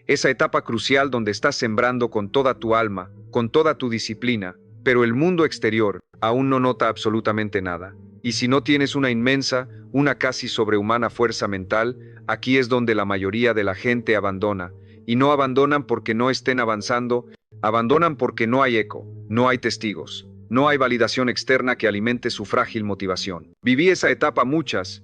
Esa etapa crucial donde estás sembrando con toda tu alma, con toda tu disciplina, pero el mundo exterior aún no nota absolutamente nada. Y si no tienes una inmensa, una casi sobrehumana fuerza mental, aquí es donde la mayoría de la gente abandona. Y no abandonan porque no estén avanzando, abandonan porque no hay eco, no hay testigos, no hay validación externa que alimente su frágil motivación. Viví esa etapa muchas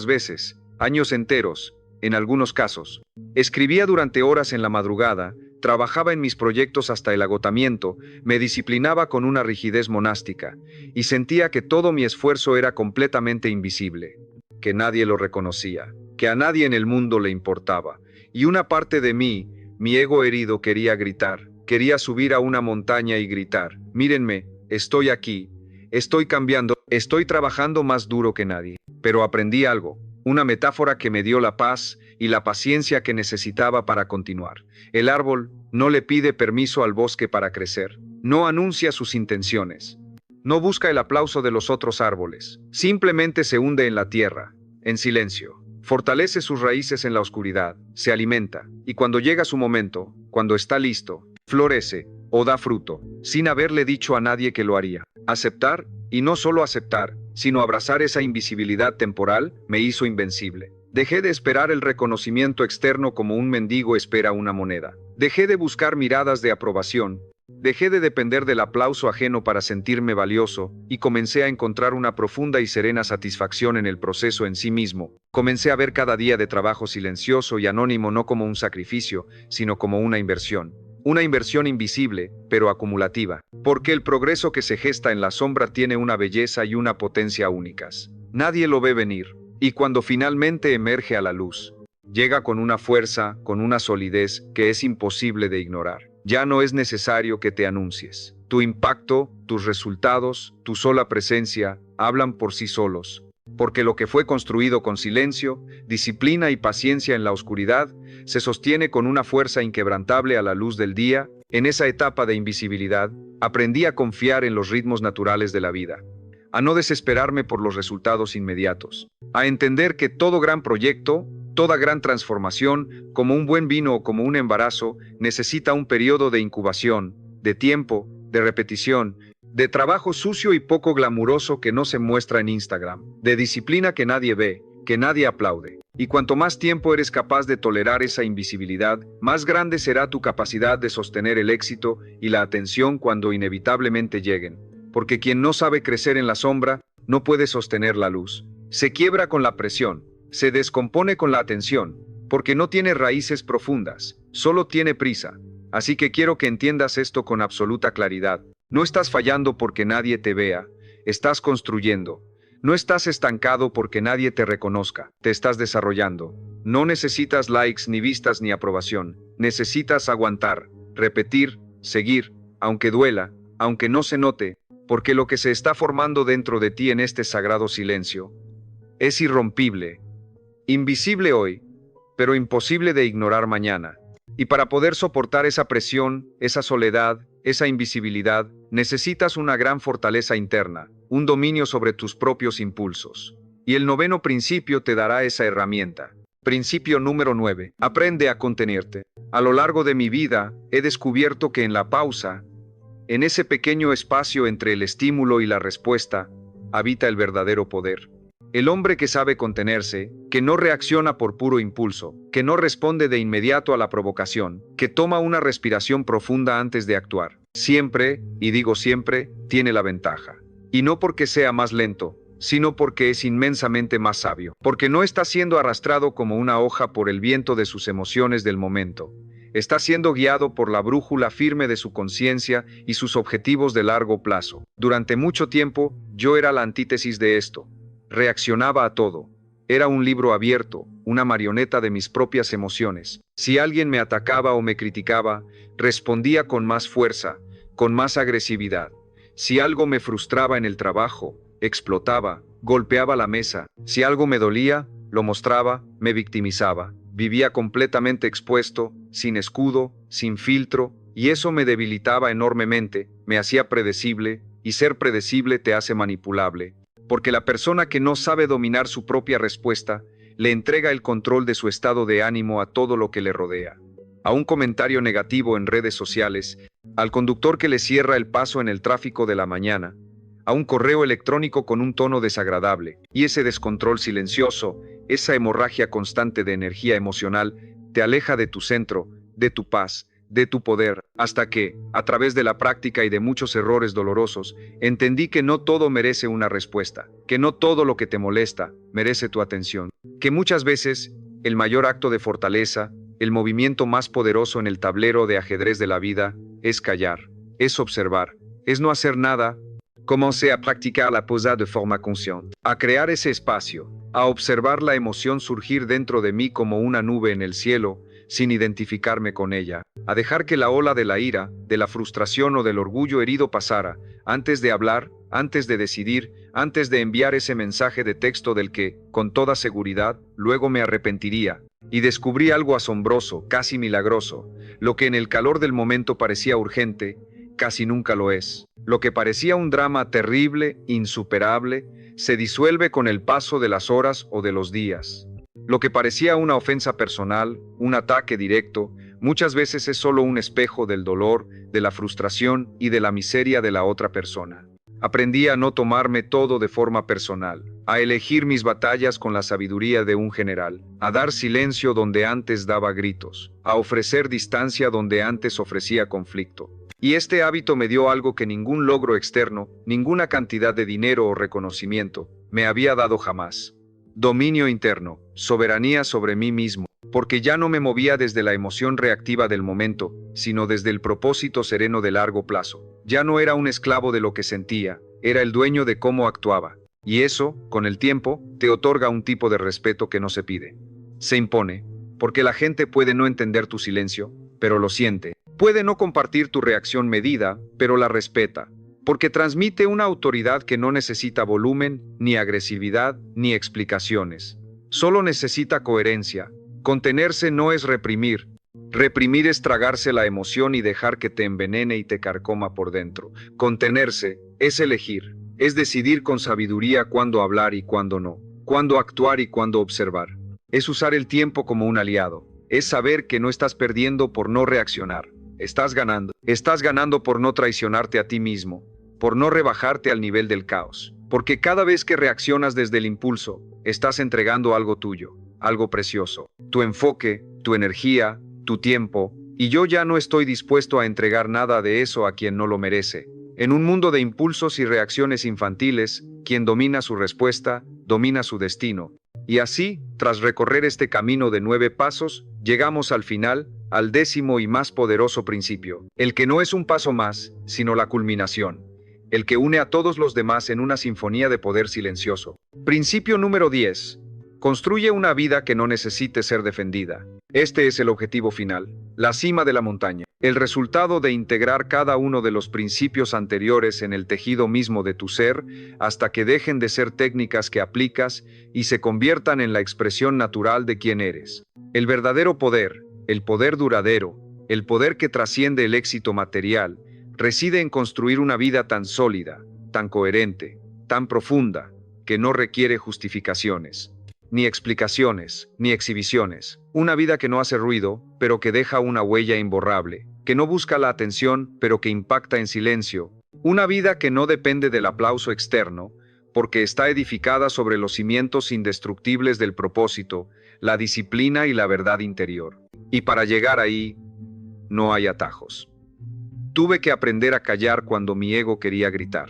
veces, años enteros, en algunos casos. Escribía durante horas en la madrugada, trabajaba en mis proyectos hasta el agotamiento, me disciplinaba con una rigidez monástica, y sentía que todo mi esfuerzo era completamente invisible, que nadie lo reconocía, que a nadie en el mundo le importaba, y una parte de mí, mi ego herido, quería gritar, quería subir a una montaña y gritar, mírenme, estoy aquí, estoy cambiando, estoy trabajando más duro que nadie. Pero aprendí algo, una metáfora que me dio la paz y la paciencia que necesitaba para continuar. El árbol no le pide permiso al bosque para crecer, no anuncia sus intenciones, no busca el aplauso de los otros árboles, simplemente se hunde en la tierra, en silencio, fortalece sus raíces en la oscuridad, se alimenta, y cuando llega su momento, cuando está listo, florece o da fruto, sin haberle dicho a nadie que lo haría. Aceptar, y no solo aceptar, sino abrazar esa invisibilidad temporal, me hizo invencible. Dejé de esperar el reconocimiento externo como un mendigo espera una moneda. Dejé de buscar miradas de aprobación. Dejé de depender del aplauso ajeno para sentirme valioso, y comencé a encontrar una profunda y serena satisfacción en el proceso en sí mismo. Comencé a ver cada día de trabajo silencioso y anónimo no como un sacrificio, sino como una inversión. Una inversión invisible, pero acumulativa, porque el progreso que se gesta en la sombra tiene una belleza y una potencia únicas. Nadie lo ve venir, y cuando finalmente emerge a la luz, llega con una fuerza, con una solidez que es imposible de ignorar. Ya no es necesario que te anuncies. Tu impacto, tus resultados, tu sola presencia, hablan por sí solos. Porque lo que fue construido con silencio, disciplina y paciencia en la oscuridad, se sostiene con una fuerza inquebrantable a la luz del día. En esa etapa de invisibilidad, aprendí a confiar en los ritmos naturales de la vida, a no desesperarme por los resultados inmediatos, a entender que todo gran proyecto, toda gran transformación, como un buen vino o como un embarazo, necesita un periodo de incubación, de tiempo, de repetición, de trabajo sucio y poco glamuroso que no se muestra en Instagram, de disciplina que nadie ve, que nadie aplaude. Y cuanto más tiempo eres capaz de tolerar esa invisibilidad, más grande será tu capacidad de sostener el éxito y la atención cuando inevitablemente lleguen. Porque quien no sabe crecer en la sombra, no puede sostener la luz. Se quiebra con la presión, se descompone con la atención, porque no tiene raíces profundas, solo tiene prisa. Así que quiero que entiendas esto con absoluta claridad. No estás fallando porque nadie te vea, estás construyendo. No estás estancado porque nadie te reconozca, te estás desarrollando. No necesitas likes ni vistas ni aprobación, necesitas aguantar, repetir, seguir, aunque duela, aunque no se note, porque lo que se está formando dentro de ti en este sagrado silencio es irrompible, invisible hoy, pero imposible de ignorar mañana. Y para poder soportar esa presión, esa soledad, esa invisibilidad, necesitas una gran fortaleza interna, un dominio sobre tus propios impulsos. Y el noveno principio te dará esa herramienta. Principio número 9. Aprende a contenerte. A lo largo de mi vida, he descubierto que en la pausa, en ese pequeño espacio entre el estímulo y la respuesta, habita el verdadero poder. El hombre que sabe contenerse, que no reacciona por puro impulso, que no responde de inmediato a la provocación, que toma una respiración profunda antes de actuar, siempre, y digo siempre, tiene la ventaja. Y no porque sea más lento, sino porque es inmensamente más sabio, porque no está siendo arrastrado como una hoja por el viento de sus emociones del momento. Está siendo guiado por la brújula firme de su conciencia y sus objetivos de largo plazo. Durante mucho tiempo, yo era la antítesis de esto. Reaccionaba a todo. Era un libro abierto, una marioneta de mis propias emociones. Si alguien me atacaba o me criticaba, respondía con más fuerza, con más agresividad. Si algo me frustraba en el trabajo, explotaba, golpeaba la mesa. Si algo me dolía, lo mostraba, me victimizaba. Vivía completamente expuesto, sin escudo, sin filtro, y eso me debilitaba enormemente, me hacía predecible, y ser predecible te hace manipulable. Porque la persona que no sabe dominar su propia respuesta, le entrega el control de su estado de ánimo a todo lo que le rodea. A un comentario negativo en redes sociales, al conductor que le cierra el paso en el tráfico de la mañana, a un correo electrónico con un tono desagradable, y ese descontrol silencioso, esa hemorragia constante de energía emocional, te aleja de tu centro, de tu paz, de tu poder, hasta que, a través de la práctica y de muchos errores dolorosos, entendí que no todo merece una respuesta, que no todo lo que te molesta merece tu atención, que muchas veces el mayor acto de fortaleza, el movimiento más poderoso en el tablero de ajedrez de la vida, es callar, es observar, es no hacer nada. Comencé a practicar la posada de forma consciente, a crear ese espacio, a observar la emoción surgir dentro de mí como una nube en el cielo, sin identificarme con ella, a dejar que la ola de la ira, de la frustración o del orgullo herido pasara, antes de hablar, antes de decidir, antes de enviar ese mensaje de texto del que, con toda seguridad, luego me arrepentiría. Y descubrí algo asombroso, casi milagroso. Lo que en el calor del momento parecía urgente, casi nunca lo es. Lo que parecía un drama terrible, insuperable, se disuelve con el paso de las horas o de los días. Lo que parecía una ofensa personal, un ataque directo, muchas veces es solo un espejo del dolor, de la frustración y de la miseria de la otra persona. Aprendí a no tomarme todo de forma personal, a elegir mis batallas con la sabiduría de un general, a dar silencio donde antes daba gritos, a ofrecer distancia donde antes ofrecía conflicto. Y este hábito me dio algo que ningún logro externo, ninguna cantidad de dinero o reconocimiento, me había dado jamás. Dominio interno, soberanía sobre mí mismo, porque ya no me movía desde la emoción reactiva del momento, sino desde el propósito sereno de largo plazo. Ya no era un esclavo de lo que sentía, era el dueño de cómo actuaba. Y eso, con el tiempo, te otorga un tipo de respeto que no se pide. Se impone, porque la gente puede no entender tu silencio, pero lo siente. Puede no compartir tu reacción medida, pero la respeta. Porque transmite una autoridad que no necesita volumen, ni agresividad, ni explicaciones. Solo necesita coherencia. Contenerse no es reprimir. Reprimir es tragarse la emoción y dejar que te envenene y te carcoma por dentro. Contenerse es elegir, es decidir con sabiduría cuándo hablar y cuándo no, cuándo actuar y cuándo observar. Es usar el tiempo como un aliado. Es saber que no estás perdiendo por no reaccionar. Estás ganando. Estás ganando por no traicionarte a ti mismo, por no rebajarte al nivel del caos. Porque cada vez que reaccionas desde el impulso, estás entregando algo tuyo, algo precioso. Tu enfoque, tu energía, tu tiempo, y yo ya no estoy dispuesto a entregar nada de eso a quien no lo merece. En un mundo de impulsos y reacciones infantiles, quien domina su respuesta, domina su destino. Y así, tras recorrer este camino de 9 pasos, llegamos al final, al 10º y más poderoso principio, el que no es un paso más, sino la culminación, el que une a todos los demás en una sinfonía de poder silencioso. Principio número 10. Construye una vida que no necesite ser defendida. Este es el objetivo final, la cima de la montaña. El resultado de integrar cada uno de los principios anteriores en el tejido mismo de tu ser, hasta que dejen de ser técnicas que aplicas y se conviertan en la expresión natural de quién eres. El verdadero poder, el poder duradero, el poder que trasciende el éxito material, reside en construir una vida tan sólida, tan coherente, tan profunda, que no requiere justificaciones, ni explicaciones, ni exhibiciones. Una vida que no hace ruido, pero que deja una huella imborrable, que no busca la atención, pero que impacta en silencio. Una vida que no depende del aplauso externo, porque está edificada sobre los cimientos indestructibles del propósito, la disciplina y la verdad interior. Y para llegar ahí, no hay atajos. Tuve que aprender a callar cuando mi ego quería gritar.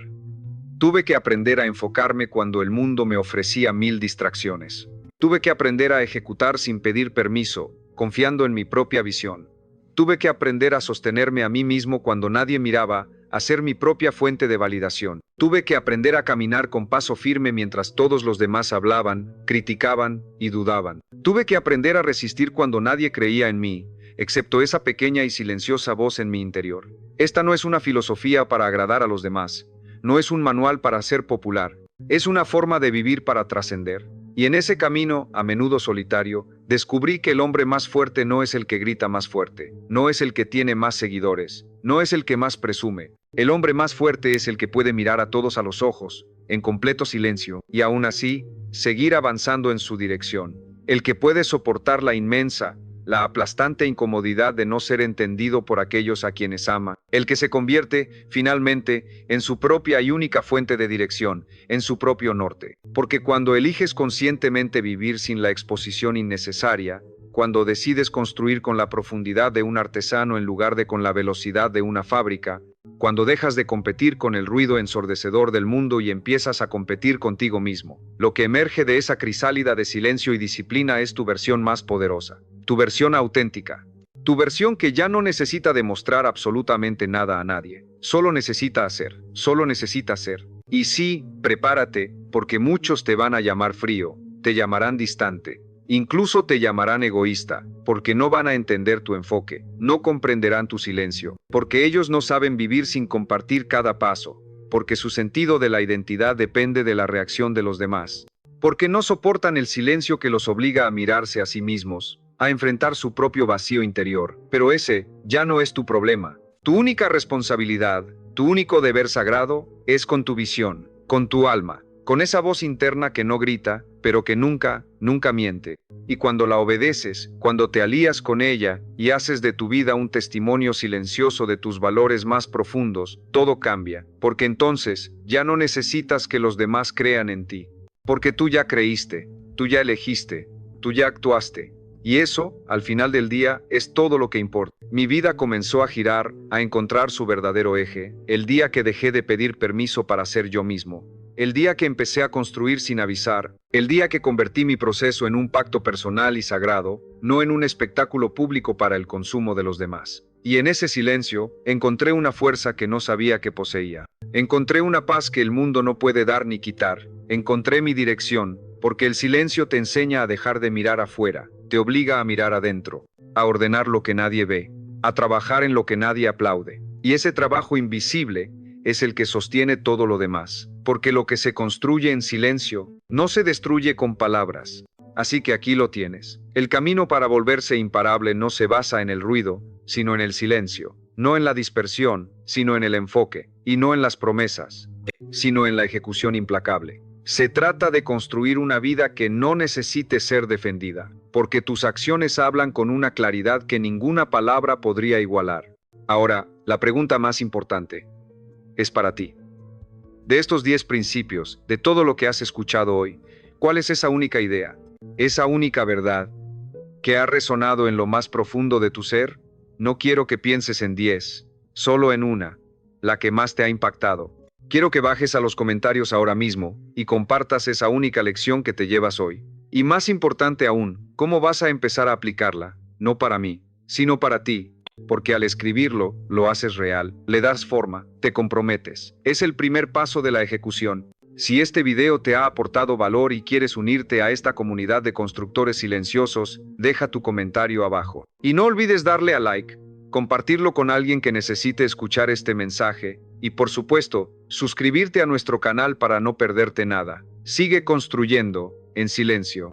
Tuve que aprender a enfocarme cuando el mundo me ofrecía 1000 distracciones. Tuve que aprender a ejecutar sin pedir permiso, confiando en mi propia visión. Tuve que aprender a sostenerme a mí mismo cuando nadie miraba, a ser mi propia fuente de validación. Tuve que aprender a caminar con paso firme mientras todos los demás hablaban, criticaban y dudaban. Tuve que aprender a resistir cuando nadie creía en mí, excepto esa pequeña y silenciosa voz en mi interior. Esta no es una filosofía para agradar a los demás. No es un manual para ser popular, es una forma de vivir para trascender. Y en ese camino, a menudo solitario, descubrí que el hombre más fuerte no es el que grita más fuerte, no es el que tiene más seguidores, no es el que más presume. El hombre más fuerte es el que puede mirar a todos a los ojos, en completo silencio, y aún así, seguir avanzando en su dirección. El que puede soportar la inmensa, la aplastante incomodidad de no ser entendido por aquellos a quienes ama, el que se convierte, finalmente, en su propia y única fuente de dirección, en su propio norte. Porque cuando eliges conscientemente vivir sin la exposición innecesaria, cuando decides construir con la profundidad de un artesano en lugar de con la velocidad de una fábrica, cuando dejas de competir con el ruido ensordecedor del mundo y empiezas a competir contigo mismo, lo que emerge de esa crisálida de silencio y disciplina es tu versión más poderosa, tu versión auténtica, tu versión que ya no necesita demostrar absolutamente nada a nadie, solo necesita hacer, solo necesita ser. Y sí, prepárate, porque muchos te van a llamar frío, te llamarán distante, incluso te llamarán egoísta, porque no van a entender tu enfoque, no comprenderán tu silencio, porque ellos no saben vivir sin compartir cada paso, porque su sentido de la identidad depende de la reacción de los demás, porque no soportan el silencio que los obliga a mirarse a sí mismos, a enfrentar su propio vacío interior. Pero ese ya no es tu problema. Tu única responsabilidad, tu único deber sagrado, es con tu visión, con tu alma, con esa voz interna que no grita, pero que nunca, nunca miente. Y cuando la obedeces, cuando te alías con ella y haces de tu vida un testimonio silencioso de tus valores más profundos, todo cambia, porque entonces ya no necesitas que los demás crean en ti, porque tú ya creíste, tú ya elegiste, tú ya actuaste. Y eso, al final del día, es todo lo que importa. Mi vida comenzó a girar, a encontrar su verdadero eje, el día que dejé de pedir permiso para ser yo mismo. El día que empecé a construir sin avisar, el día que convertí mi proceso en un pacto personal y sagrado, no en un espectáculo público para el consumo de los demás. Y en ese silencio, encontré una fuerza que no sabía que poseía. Encontré una paz que el mundo no puede dar ni quitar. Encontré mi dirección, porque el silencio te enseña a dejar de mirar afuera, te obliga a mirar adentro, a ordenar lo que nadie ve, a trabajar en lo que nadie aplaude. Y ese trabajo invisible es el que sostiene todo lo demás, porque lo que se construye en silencio no se destruye con palabras. Así que aquí lo tienes. El camino para volverse imparable no se basa en el ruido, sino en el silencio, no en la dispersión, sino en el enfoque, y no en las promesas, sino en la ejecución implacable. Se trata de construir una vida que no necesite ser defendida, porque tus acciones hablan con una claridad que ninguna palabra podría igualar. Ahora, la pregunta más importante es para ti. De estos 10 principios, de todo lo que has escuchado hoy, ¿cuál es esa única idea, esa única verdad que ha resonado en lo más profundo de tu ser? No quiero que pienses en 10, solo en una, la que más te ha impactado. Quiero que bajes a los comentarios ahora mismo y compartas esa única lección que te llevas hoy. Y más importante aún, ¿cómo vas a empezar a aplicarla? No para mí, sino para ti. Porque al escribirlo, lo haces real, le das forma, te comprometes. Es el primer paso de la ejecución. Si este video te ha aportado valor y quieres unirte a esta comunidad de constructores silenciosos, deja tu comentario abajo. Y no olvides darle a like, compartirlo con alguien que necesite escuchar este mensaje, y por supuesto, suscribirte a nuestro canal para no perderte nada. Sigue construyendo, en silencio.